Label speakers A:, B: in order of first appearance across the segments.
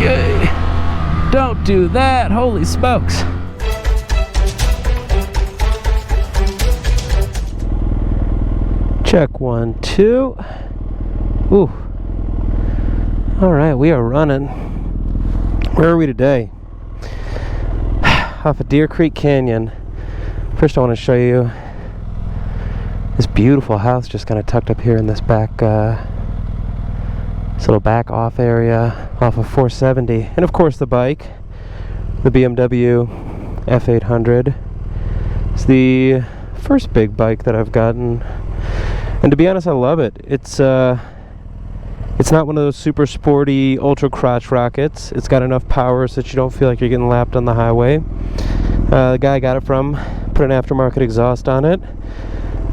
A: Okay. Don't do that. Holy smokes. Check 1, 2. Ooh. Alright, we are running. Where are we today? Off of Deer Creek Canyon. First I want to show you this beautiful house just kind of tucked up here in this back, this little back off area off of 470. And of course the bike, the BMW F800. It's the first big bike that I've gotten. And to be honest, I love it. It's not one of those super sporty ultra crotch rockets. It's got enough power so that you don't feel like you're getting lapped on the highway. The guy I got it from put an aftermarket exhaust on it.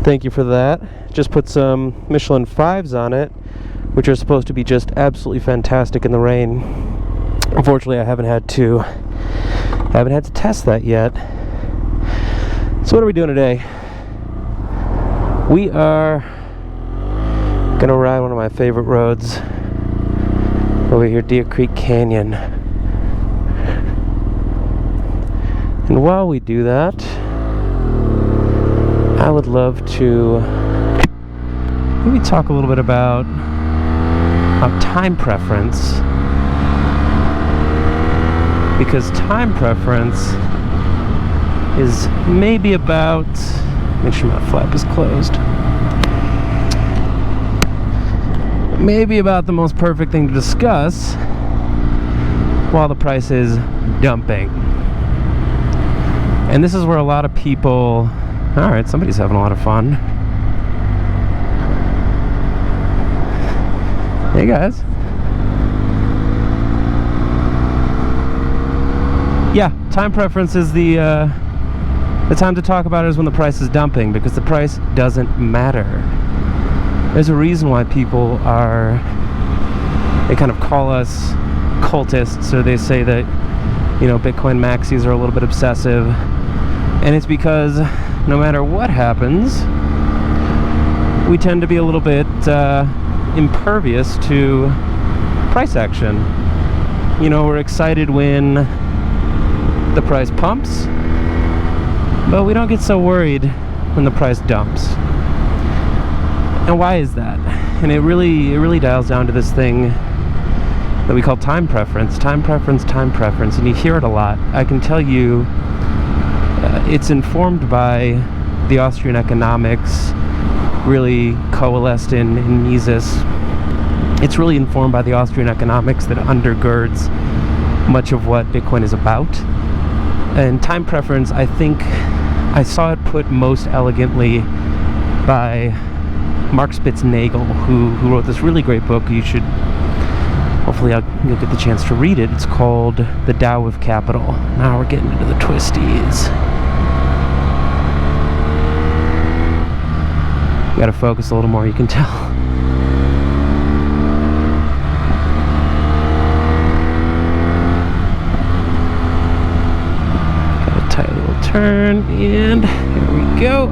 A: Thank you for that. Just put some Michelin 5s on it, which are supposed to be just absolutely fantastic in the rain. Unfortunately, I haven't had to test that yet. So what are we doing today? We are gonna ride one of my favorite roads over here, Deer Creek Canyon. And while we do that, I would love to maybe talk a little bit about time preference, because time preference is maybe about, make sure my flap is closed, maybe about the most perfect thing to discuss while the price is dumping. And this is where a lot of people, alright, somebody's having a lot of fun. Hey guys. Yeah, time preference is the time to talk about it is when the price is dumping, because the price doesn't matter. There's a reason why people they kind of call us cultists, or they say that, you know, Bitcoin maxis are a little bit obsessive. And it's because no matter what happens, we tend to be a little bit impervious to price action. You know, we're excited when the price pumps, but we don't get so worried when the price dumps. And why is that? And it really dials down to this thing that we call time preference. Time preference, time preference. And you hear it a lot. I can tell you it's informed by the Austrian economics, really coalesced in Mises. It's really informed by the Austrian economics that undergirds much of what Bitcoin is about. And time preference, I think I saw it put most elegantly by Mark Spitznagel, who wrote this really great book. You should, hopefully you'll get the chance to read it. It's called The Tao of Capital. Now we're getting into the twisties. You gotta focus a little more, you can tell. Got a tight little turn, and here we go.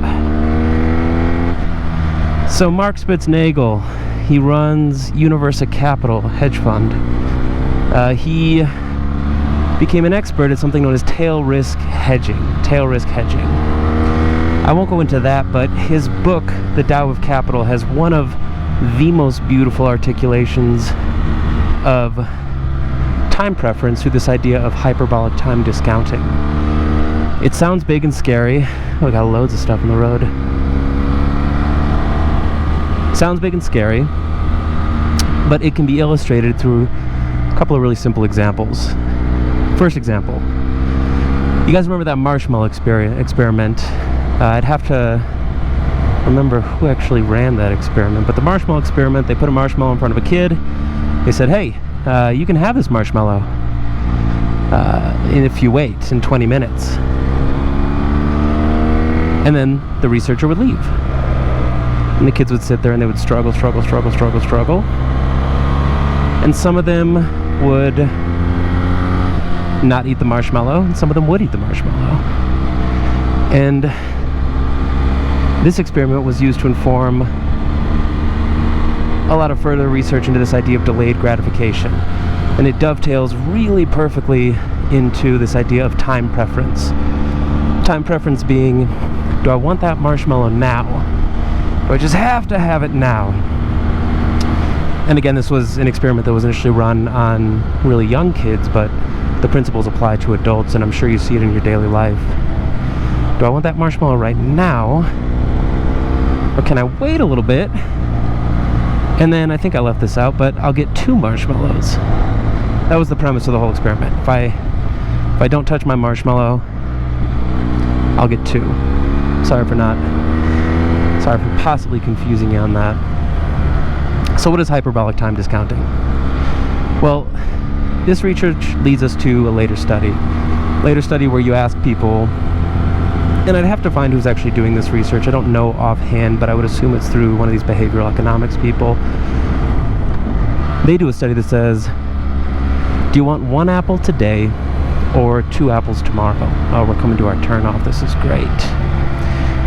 A: So Mark Spitznagel, he runs Universa Capital hedge fund. He became an expert at something known as tail risk hedging. I won't go into that, but his book, The Tao of Capital, has one of the most beautiful articulations of time preference through this idea of hyperbolic time discounting. It sounds big and scary. Oh, we got loads of stuff on the road. Sounds big and scary, but it can be illustrated through a couple of really simple examples. First example, you guys remember that marshmallow experiment? I'd have to remember who actually ran that experiment, but the marshmallow experiment, they put a marshmallow in front of a kid. They said, hey, you can have this marshmallow if you wait in 20 minutes. And then the researcher would leave. And the kids would sit there and they would struggle. And some of them would not eat the marshmallow, and some of them would eat the marshmallow. And this experiment was used to inform a lot of further research into this idea of delayed gratification. And it dovetails really perfectly into this idea of time preference. Time preference being, do I want that marshmallow now? Do I just have to have it now? And again, this was an experiment that was initially run on really young kids, but the principles apply to adults, and I'm sure you see it in your daily life. Do I want that marshmallow right now? Or can I wait a little bit? And then, I think I left this out, but I'll get 2 marshmallows. That was the premise of the whole experiment. If I don't touch my marshmallow, I'll get 2. Sorry for possibly confusing you on that. So what is hyperbolic time discounting? Well, this research leads us to a later study where you ask people, and I'd have to find who's actually doing this research. I don't know offhand, but I would assume it's through one of these behavioral economics people. They do a study that says, do you want 1 apple today or 2 apples tomorrow? Oh, we're coming to our turnoff. This is great.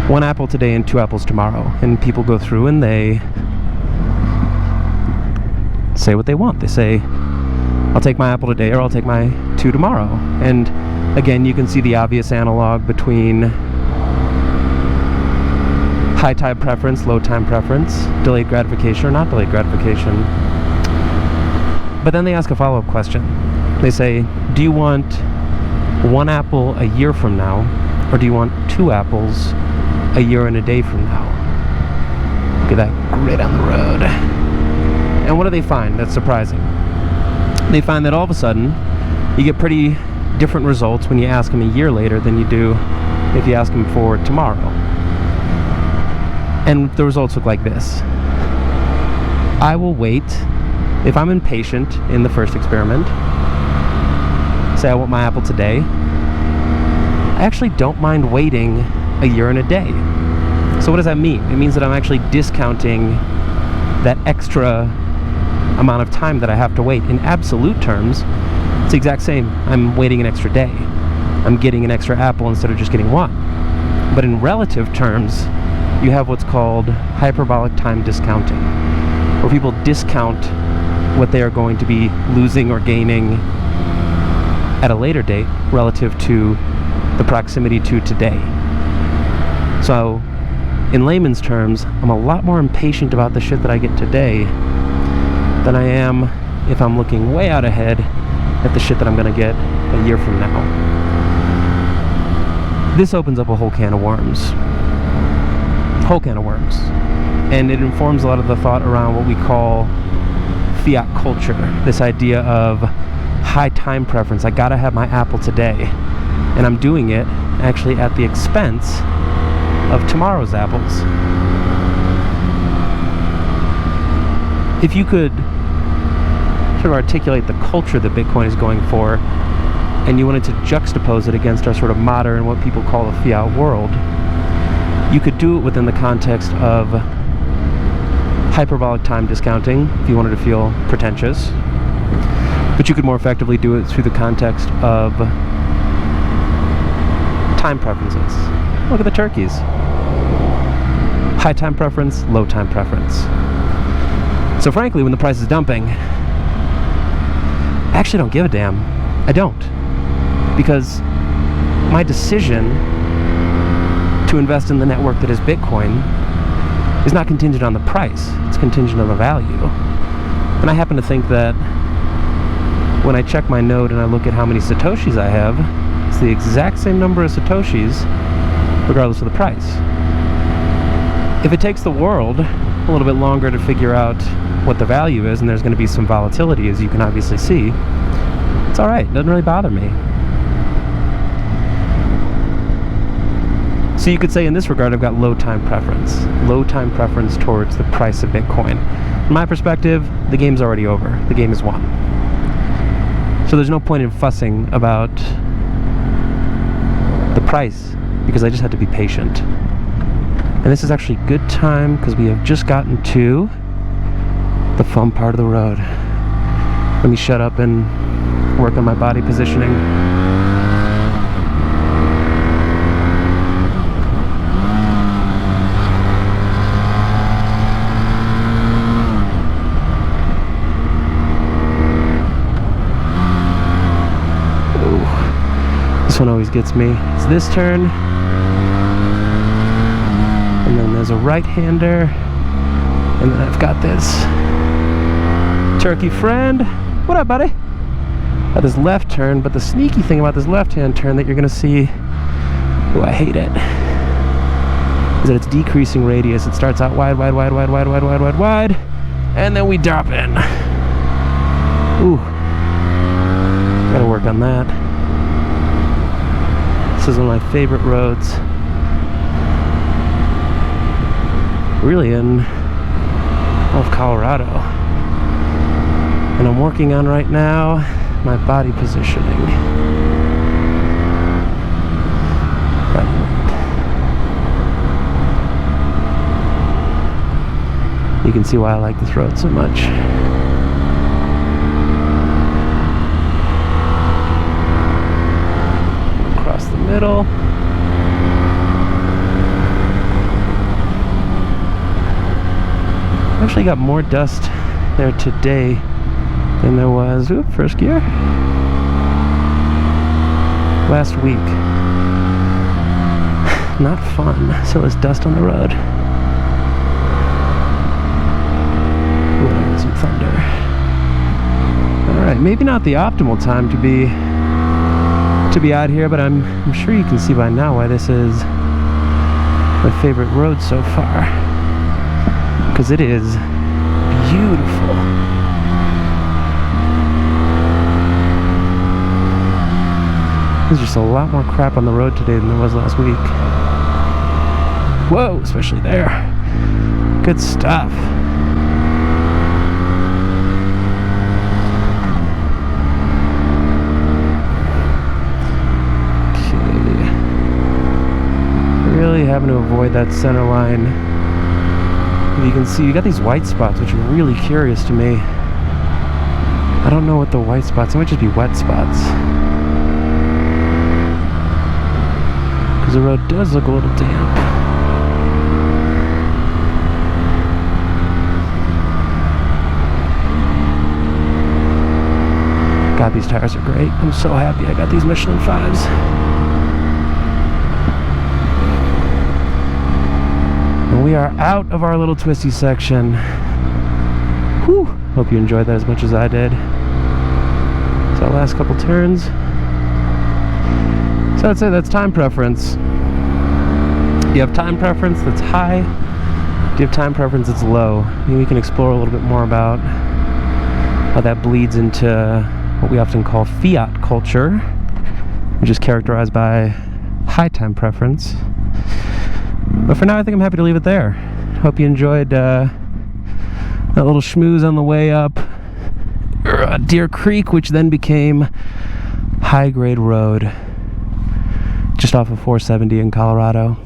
A: 1 apple today and 2 apples tomorrow. And people go through and they say what they want. They say, I'll take my apple today or I'll take my 2 tomorrow. And again, you can see the obvious analog between high time preference, low time preference, delayed gratification or not delayed gratification. But then they ask a follow-up question. They say, do you want 1 apple a year from now, or do you want 2 apples a year and a day from now? Look at that grid on the road. And what do they find that's surprising? They find that all of a sudden, you get pretty different results when you ask them a year later than you do if you ask them for tomorrow. And the results look like this. I will wait. If I'm impatient in the first experiment, say I want my apple today, I actually don't mind waiting a year and a day. So what does that mean? It means that I'm actually discounting that extra amount of time that I have to wait. In absolute terms, it's the exact same. I'm waiting an extra day. I'm getting an extra apple instead of just getting 1. But in relative terms, you have what's called hyperbolic time discounting, where people discount what they are going to be losing or gaining at a later date relative to the proximity to today. So, in layman's terms, I'm a lot more impatient about the shit that I get today than I am if I'm looking way out ahead at the shit that I'm going to get a year from now. This opens up a whole can of worms. And it informs a lot of the thought around what we call fiat culture, this idea of high time preference. I gotta have my apple today, and I'm doing it actually at the expense of tomorrow's apples. If you could sort of articulate the culture that Bitcoin is going for, and you wanted to juxtapose it against our sort of modern, what people call the fiat world, you could do it within the context of hyperbolic time discounting, if you wanted to feel pretentious. But you could more effectively do it through the context of time preferences. Look at the turkeys. High time preference, low time preference. So frankly, when the price is dumping, I actually don't give a damn. I don't. Because my decision to invest in the network that is Bitcoin is not contingent on the price, it's contingent on the value. And I happen to think that when I check my node and I look at how many Satoshis I have, it's the exact same number of Satoshis regardless of the price. If it takes the world a little bit longer to figure out what the value is, and there's going to be some volatility, as you can obviously see, it's alright, it doesn't really bother me. So you could say in this regard, I've got low time preference towards the price of Bitcoin. From my perspective, the game's already over. The game is won. So there's no point in fussing about the price, because I just had to be patient. And this is actually a good time because we have just gotten to the fun part of the road. Let me shut up and work on my body positioning. one always gets me. It's this turn, and then there's a right-hander, and then I've got this turkey friend. What up, buddy? Got this left turn, but the sneaky thing about this left-hand turn that you're gonna see, oh, I hate it, is that it's decreasing radius. It starts out wide, wide, wide, wide, wide, wide, wide, wide, wide, and then we drop in. Ooh, gotta work on that. This is one of my favorite roads, really in all of Colorado. And I'm working on right now my body positioning. You can see why I like this road so much. Across the middle. Actually got more dust there today than there was, first gear, last week. Not fun. So there's dust on the road. Ooh, I got some thunder. Alright, maybe not the optimal time to be out here, but I'm sure you can see by now why this is my favorite road so far. Because it is beautiful. There's just a lot more crap on the road today than there was last week. Whoa, especially there. Good stuff. Okay. Really having to avoid that center line. You can see you got these white spots, which are really curious to me. I don't know what the white spots, it might just be wet spots. Because the road does look a little damp. God, these tires are great. I'm so happy I got these Michelin 5s. And we are out of our little twisty section. Whew. Hope you enjoyed that as much as I did. So last couple turns. So I'd say that's time preference. Do you have time preference that's high? Do you have time preference that's low? Maybe we can explore a little bit more about how that bleeds into what we often call fiat culture, which is characterized by high time preference. But for now, I think I'm happy to leave it there. Hope you enjoyed that little schmooze on the way up Deer Creek, which then became High Grade Road, just off of 470 in Colorado.